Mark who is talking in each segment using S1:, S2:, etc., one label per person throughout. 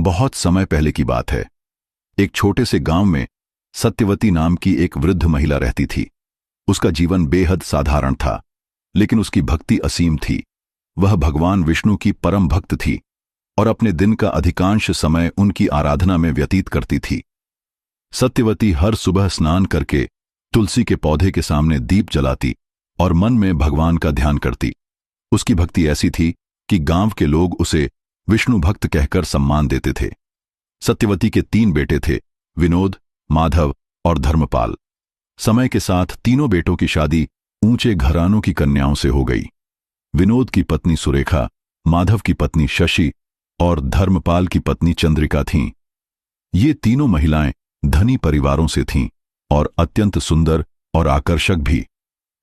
S1: बहुत समय पहले की बात है। एक छोटे से गांव में सत्यवती नाम की एक वृद्ध महिला रहती थी। उसका जीवन बेहद साधारण था, लेकिन उसकी भक्ति असीम थी। वह भगवान विष्णु की परम भक्त थी और अपने दिन का अधिकांश समय उनकी आराधना में व्यतीत करती थी। सत्यवती हर सुबह स्नान करके तुलसी के पौधे के सामने दीप जलाती और मन में भगवान का ध्यान करती। उसकी भक्ति ऐसी थी कि गांव के लोग उसे विष्णु भक्त कहकर सम्मान देते थे। सत्यवती के 3 बेटे थे, विनोद, माधव और धर्मपाल। समय के साथ तीनों बेटों की शादी ऊंचे घरानों की कन्याओं से हो गई। विनोद की पत्नी सुरेखा, माधव की पत्नी शशि और धर्मपाल की पत्नी चंद्रिका थीं। ये तीनों महिलाएं धनी परिवारों से थीं और अत्यंत सुंदर और आकर्षक भी,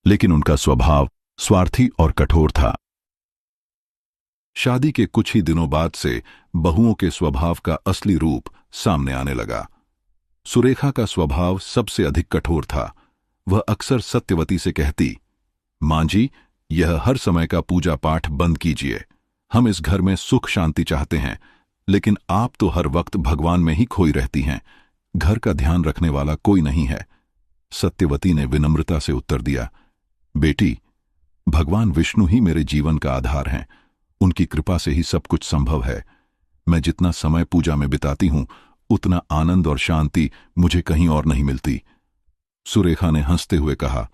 S1: लेकिन उनका स्वभाव स्वार्थी और कठोर था। शादी के कुछ ही दिनों बाद से बहुओं के स्वभाव का असली रूप सामने आने लगा। सुरेखा का स्वभाव सबसे अधिक कठोर था। वह अक्सर सत्यवती से कहती, मां जी, यह हर समय का पूजा पाठ बंद कीजिए। हम इस घर में सुख शांति चाहते हैं, लेकिन आप तो हर वक्त भगवान में ही खोई रहती हैं। घर का ध्यान रखने वाला कोई नहीं है। सत्यवती ने विनम्रता से उत्तर दिया, बेटी, भगवान विष्णु ही मेरे जीवन का आधार हैं। उनकी कृपा से ही सब कुछ संभव है। मैं जितना समय पूजा में बिताती हूं, उतना आनंद और शांति मुझे कहीं और नहीं मिलती। सुरेखा ने हंसते हुए कहा,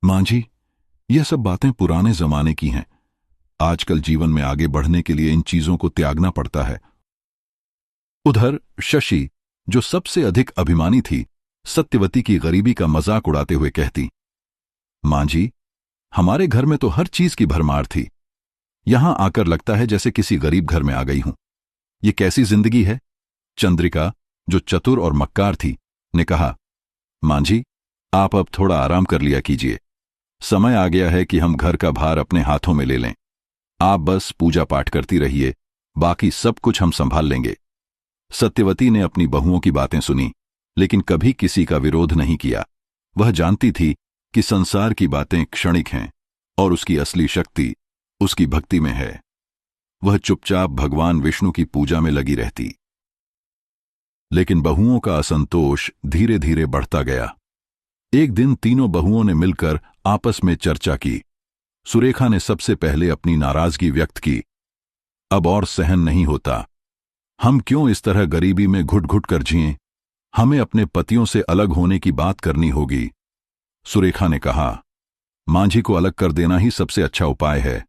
S1: मां जी, यह सब बातें पुराने जमाने की हैं। आजकल जीवन में आगे बढ़ने के लिए इन चीजों को त्यागना पड़ता है। उधर शशि, जो सबसे अधिक अभिमानी थी, सत्यवती की गरीबी का मजाक उड़ाते हुए कहती, मां जी, हमारे घर में तो हर चीज की भरमार थी। यहां आकर लगता है जैसे किसी गरीब घर में आ गई हूं। ये कैसी जिंदगी है? चंद्रिका, जो चतुर और मक्कार थी, ने कहा, मां जी, आप अब थोड़ा आराम कर लिया कीजिए। समय आ गया है कि हम घर का भार अपने हाथों में ले लें। आप बस पूजा पाठ करती रहिए, बाकी सब कुछ हम संभाल लेंगे। सत्यवती ने अपनी बहुओं की बातें सुनी, लेकिन कभी किसी का विरोध नहीं किया। वह जानती थी कि संसार की बातें क्षणिक हैं और उसकी असली शक्ति उसकी भक्ति में है। वह चुपचाप भगवान विष्णु की पूजा में लगी रहती। लेकिन बहुओं का असंतोष धीरे धीरे बढ़ता गया। एक दिन तीनों बहुओं ने मिलकर आपस में चर्चा की। सुरेखा ने सबसे पहले अपनी नाराजगी व्यक्त की। अब और सहन नहीं होता। हम क्यों इस तरह गरीबी में घुट घुट कर जिएं? हमें अपने पतियों से अलग होने की बात करनी होगी। सुरेखा ने कहा, मां जी को अलग कर देना ही सबसे अच्छा उपाय है।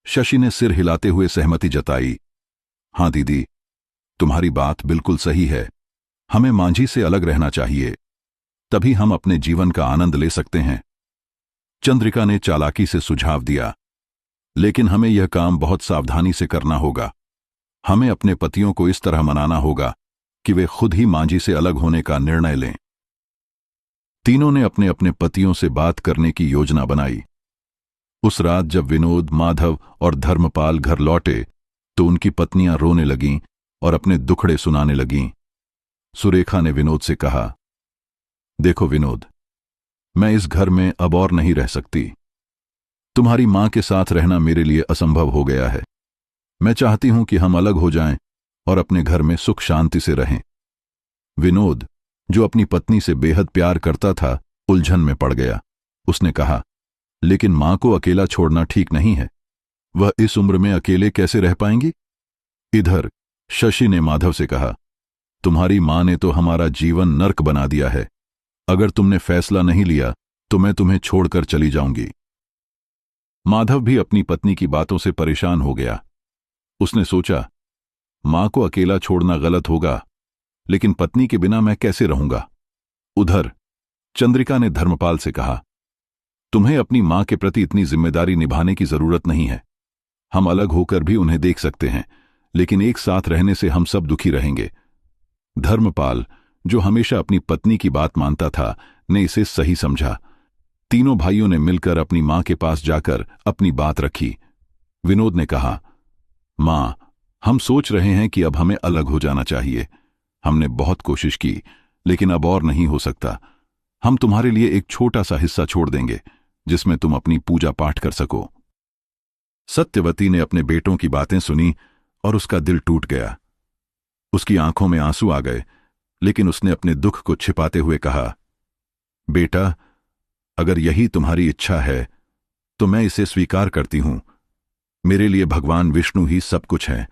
S1: शशि ने सिर हिलाते हुए सहमति जताई। हां दीदी, तुम्हारी बात बिल्कुल सही है। हमें मां जी से अलग रहना चाहिए, तभी हम अपने जीवन का आनंद ले सकते हैं। चंद्रिका ने चालाकी से सुझाव दिया, लेकिन हमें यह काम बहुत सावधानी से करना होगा। हमें अपने पतियों को इस तरह मनाना होगा कि वे खुद ही मां जी से अलग होने का निर्णय लें। तीनों ने अपने अपने पतियों से बात करने की योजना बनाई। उस रात जब विनोद, माधव और धर्मपाल घर लौटे, तो उनकी पत्नियां रोने लगीं और अपने दुखड़े सुनाने लगीं। सुरेखा ने विनोद से कहा, देखो विनोद, मैं इस घर में अब और नहीं रह सकती। तुम्हारी मां के साथ रहना मेरे लिए असंभव हो गया है। मैं चाहती हूं कि हम अलग हो जाएं और अपने घर में सुख शांति से रहें। विनोद, जो अपनी पत्नी से बेहद प्यार करता था, उलझन में पड़ गया। उसने कहा, लेकिन मां को अकेला छोड़ना ठीक नहीं है। वह इस उम्र में अकेले कैसे रह पाएंगी? इधर शशि ने माधव से कहा, तुम्हारी मां ने तो हमारा जीवन नर्क बना दिया है। अगर तुमने फैसला नहीं लिया तो मैं तुम्हें छोड़कर चली जाऊंगी। माधव भी अपनी पत्नी की बातों से परेशान हो गया। उसने सोचा, मां को अकेला छोड़ना गलत होगा, लेकिन पत्नी के बिना मैं कैसे रहूंगा? उधर चंद्रिका ने धर्मपाल से कहा, तुम्हें अपनी मां के प्रति इतनी जिम्मेदारी निभाने की जरूरत नहीं है। हम अलग होकर भी उन्हें देख सकते हैं, लेकिन एक साथ रहने से हम सब दुखी रहेंगे। धर्मपाल, जो हमेशा अपनी पत्नी की बात मानता था, ने इसे सही समझा। तीनों भाइयों ने मिलकर अपनी मां के पास जाकर अपनी बात रखी। विनोद ने कहा, मां, हम सोच रहे हैं कि अब हमें अलग हो जाना चाहिए। हमने बहुत कोशिश की, लेकिन अब और नहीं हो सकता। हम तुम्हारे लिए एक छोटा सा हिस्सा छोड़ देंगे, जिसमें तुम अपनी पूजा पाठ कर सको। सत्यवती ने अपने बेटों की बातें सुनी और उसका दिल टूट गया। उसकी आंखों में आंसू आ गए, लेकिन उसने अपने दुख को छिपाते हुए कहा, बेटा, अगर यही तुम्हारी इच्छा है तो मैं इसे स्वीकार करती हूं। मेरे लिए भगवान विष्णु ही सब कुछ है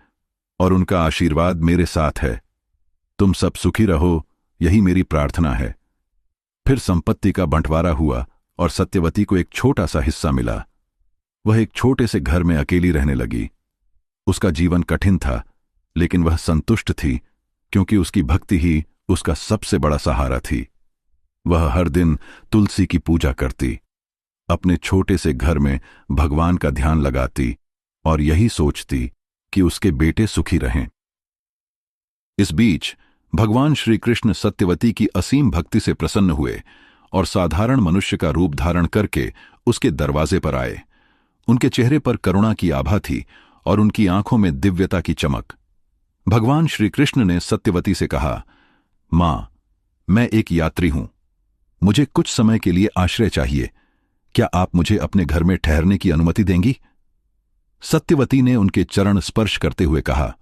S1: और उनका आशीर्वाद मेरे साथ है। तुम सब सुखी रहो, यही मेरी प्रार्थना है। फिर संपत्ति का बंटवारा हुआ और सत्यवती को एक छोटा सा हिस्सा मिला। वह एक छोटे से घर में अकेली रहने लगी। उसका जीवन कठिन था, लेकिन वह संतुष्ट थी, क्योंकि उसकी भक्ति ही उसका सबसे बड़ा सहारा थी। वह हर दिन तुलसी की पूजा करती, अपने छोटे से घर में भगवान का ध्यान लगाती और यही सोचती कि उसके बेटे सुखी रहें। इस बीच भगवान श्री कृष्ण सत्यवती की असीम भक्ति से प्रसन्न हुए और साधारण मनुष्य का रूप धारण करके उसके दरवाजे पर आए। उनके चेहरे पर करुणा की आभा थी और उनकी आंखों में दिव्यता की चमक। भगवान श्री कृष्ण ने सत्यवती से कहा, मां, मैं एक यात्री हूं, मुझे कुछ समय के लिए आश्रय चाहिए। क्या आप मुझे अपने घर में ठहरने की अनुमति देंगी? सत्यवती ने उनके चरण स्पर्श करते हुए कहा,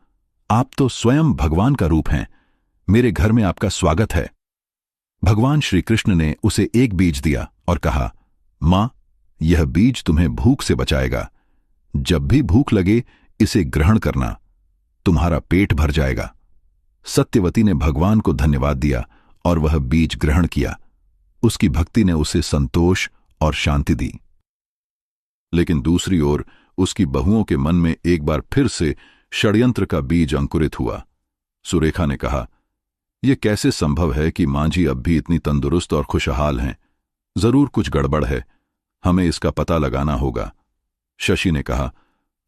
S1: आप तो स्वयं भगवान का रूप हैं, मेरे घर में आपका स्वागत है। भगवान श्री कृष्ण ने उसे एक बीज दिया और कहा, मां, यह बीज तुम्हें भूख से बचाएगा। जब भी भूख लगे इसे ग्रहण करना, तुम्हारा पेट भर जाएगा। सत्यवती ने भगवान को धन्यवाद दिया और वह बीज ग्रहण किया। उसकी भक्ति ने उसे संतोष और शांति दी। लेकिन दूसरी ओर उसकी बहुओं के मन में एक बार फिर से षड्यंत्र का बीज अंकुरित हुआ। सुरेखा ने कहा, यह कैसे संभव है कि मां जी अब भी इतनी तंदुरुस्त और खुशहाल हैं? जरूर कुछ गड़बड़ है, हमें इसका पता लगाना होगा। शशि ने कहा,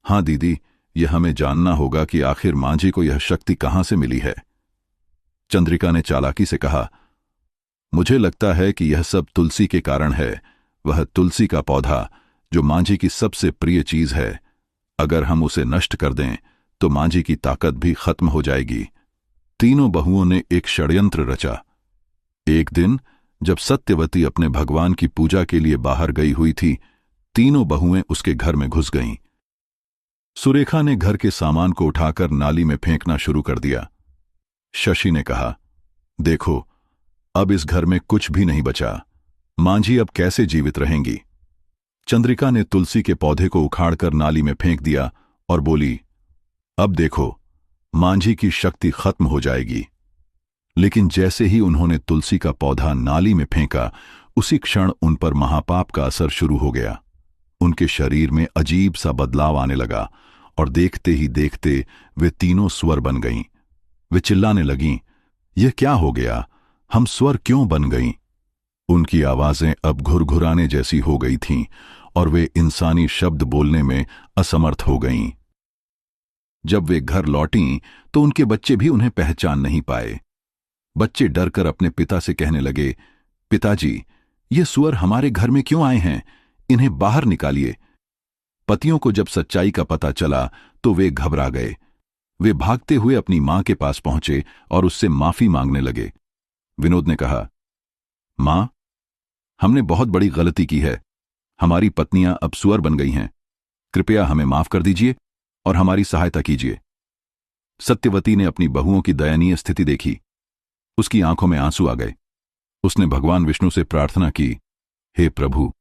S1: हां दीदी, यह हमें जानना होगा कि आखिर मां जी को यह शक्ति कहां से मिली है। चंद्रिका ने चालाकी से कहा, मुझे लगता है कि यह सब तुलसी के कारण है। वह तुलसी का पौधा जो मां जी की सबसे प्रिय चीज है, अगर हम उसे नष्ट कर दें तो मां जी की ताकत भी खत्म हो जाएगी। तीनों बहुओं ने एक षड्यंत्र रचा। एक दिन जब सत्यवती अपने भगवान की पूजा के लिए बाहर गई हुई थी, तीनों बहुएं उसके घर में घुस गईं। सुरेखा ने घर के सामान को उठाकर नाली में फेंकना शुरू कर दिया। शशि ने कहा, देखो, अब इस घर में कुछ भी नहीं बचा। मां जी अब कैसे जीवित रहेंगी? चंद्रिका ने तुलसी के पौधे को उखाड़कर नाली में फेंक दिया और बोली, अब देखो, मां जी की शक्ति खत्म हो जाएगी। लेकिन जैसे ही उन्होंने तुलसी का पौधा नाली में फेंका, उसी क्षण उन पर महापाप का असर शुरू हो गया। उनके शरीर में अजीब सा बदलाव आने लगा और देखते ही देखते वे तीनों स्वर बन गईं। वे चिल्लाने लगीं, यह क्या हो गया? हम स्वर क्यों बन गईं? उनकी आवाजें अब घुरघुराने जैसी हो गई थीं और वे इंसानी शब्द बोलने में असमर्थ हो गईं। जब वे घर लौटीं तो उनके बच्चे भी उन्हें पहचान नहीं पाए। बच्चे डरकर अपने पिता से कहने लगे, पिताजी, ये सुअर हमारे घर में क्यों आए हैं? इन्हें बाहर निकालिए। पतियों को जब सच्चाई का पता चला तो वे घबरा गए। वे भागते हुए अपनी मां के पास पहुंचे और उससे माफी मांगने लगे। विनोद ने कहा, मां, हमने बहुत बड़ी गलती की है। हमारी पत्नियां अब सुअर बन गई हैं। कृपया हमें माफ कर दीजिए और हमारी सहायता कीजिए। सत्यवती ने अपनी बहुओं की दयनीय स्थिति देखी। उसकी आंखों में आंसू आ गए। उसने भगवान विष्णु से प्रार्थना की, हे प्रभु,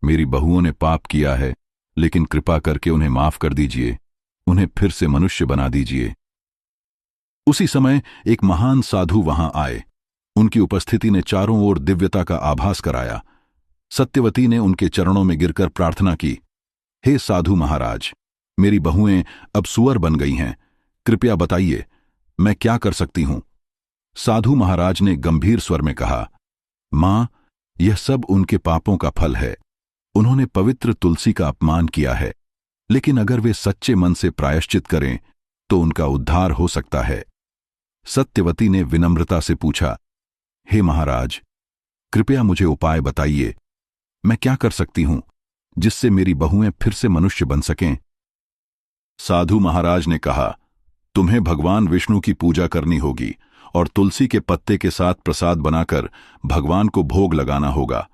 S1: मेरी बहुओं ने पाप किया है, लेकिन कृपा करके उन्हें माफ कर दीजिए, उन्हें फिर से मनुष्य बना दीजिए। उसी समय एक महान साधु वहां आए। उनकी उपस्थिति ने चारों ओर दिव्यता का आभास कराया। सत्यवती ने उनके चरणों में गिरकर प्रार्थना की, हे साधु महाराज, मेरी बहुएं अब सुअर बन गई हैं। कृपया बताइए, मैं क्या कर सकती हूं? साधु महाराज ने गंभीर स्वर में कहा, मां, यह सब उनके पापों का फल है। उन्होंने पवित्र तुलसी का अपमान किया है, लेकिन अगर वे सच्चे मन से प्रायश्चित करें तो उनका उद्धार हो सकता है। सत्यवती ने विनम्रता से पूछा, हे महाराज, कृपया मुझे उपाय बताइए। मैं क्या कर सकती हूं जिससे मेरी बहुएं फिर से मनुष्य बन सकें? साधु महाराज ने कहा, तुम्हें भगवान विष्णु की पूजा करनी होगी और तुलसी के पत्ते के साथ प्रसाद बनाकर भगवान को भोग लगाना होगा।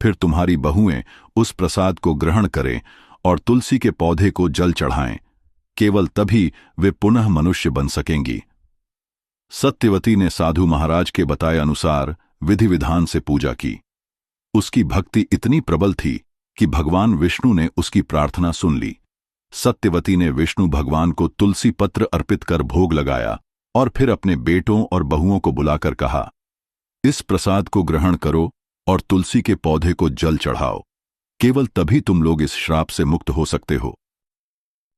S1: फिर तुम्हारी बहुएं उस प्रसाद को ग्रहण करें और तुलसी के पौधे को जल चढ़ाएं। केवल तभी वे पुनः मनुष्य बन सकेंगी। सत्यवती ने साधु महाराज के बताए अनुसार विधि विधान से पूजा की। उसकी भक्ति इतनी प्रबल थी कि भगवान विष्णु ने उसकी प्रार्थना सुन ली। सत्यवती ने विष्णु भगवान को तुलसी पत्र अर्पित कर भोग लगाया और फिर अपने बेटों और बहुओं को बुलाकर कहा, इस प्रसाद को ग्रहण करो और तुलसी के पौधे को जल चढ़ाओ। केवल तभी तुम लोग इस श्राप से मुक्त हो सकते हो।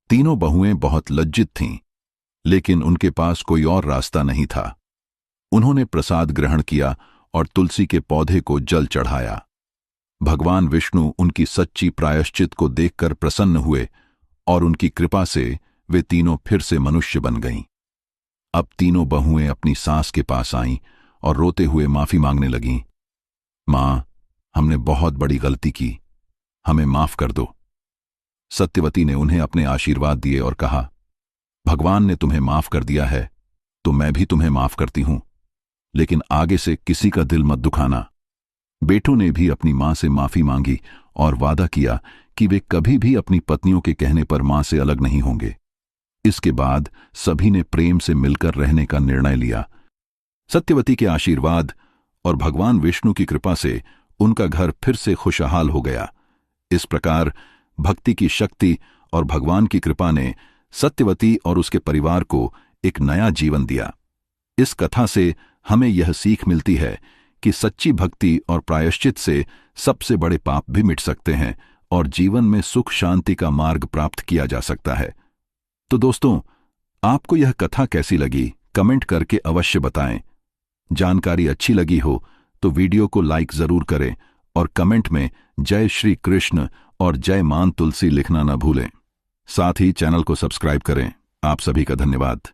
S1: तीनों बहुएं बहुत लज्जित थीं, लेकिन उनके पास कोई और रास्ता नहीं था। उन्होंने प्रसाद ग्रहण किया और तुलसी के पौधे को जल चढ़ाया। भगवान विष्णु उनकी सच्ची प्रायश्चित को देखकर प्रसन्न हुए और उनकी कृपा से वे तीनों फिर से मनुष्य बन गईं। अब तीनों बहुएं अपनी सास के पास आईं और रोते हुए माफी मांगने लगीं। मां, हमने बहुत बड़ी गलती की, हमें माफ कर दो। सत्यवती ने उन्हें अपने आशीर्वाद दिए और कहा, भगवान ने तुम्हें माफ कर दिया है तो मैं भी तुम्हें माफ करती हूं, लेकिन आगे से किसी का दिल मत दुखाना। बेटों ने भी अपनी मां से माफी मांगी और वादा किया कि वे कभी भी अपनी पत्नियों के कहने पर मां से अलग नहीं होंगे। इसके बाद सभी ने प्रेम से मिलकर रहने का निर्णय लिया। सत्यवती के आशीर्वाद और भगवान विष्णु की कृपा से उनका घर फिर से खुशहाल हो गया। इस प्रकार भक्ति की शक्ति और भगवान की कृपा ने सत्यवती और उसके परिवार को एक नया जीवन दिया। इस कथा से हमें यह सीख मिलती है कि सच्ची भक्ति और प्रायश्चित से सबसे बड़े पाप भी मिट सकते हैं और जीवन में सुख शांति का मार्ग प्राप्त किया जा सकता है। तो दोस्तों, आपको यह कथा कैसी लगी कमेंट करके अवश्य बताएं। जानकारी अच्छी लगी हो तो वीडियो को लाइक जरूर करें और कमेंट में जय श्री कृष्ण और जय मां तुलसी लिखना न भूलें। साथ ही चैनल को सब्सक्राइब करें। आप सभी का धन्यवाद।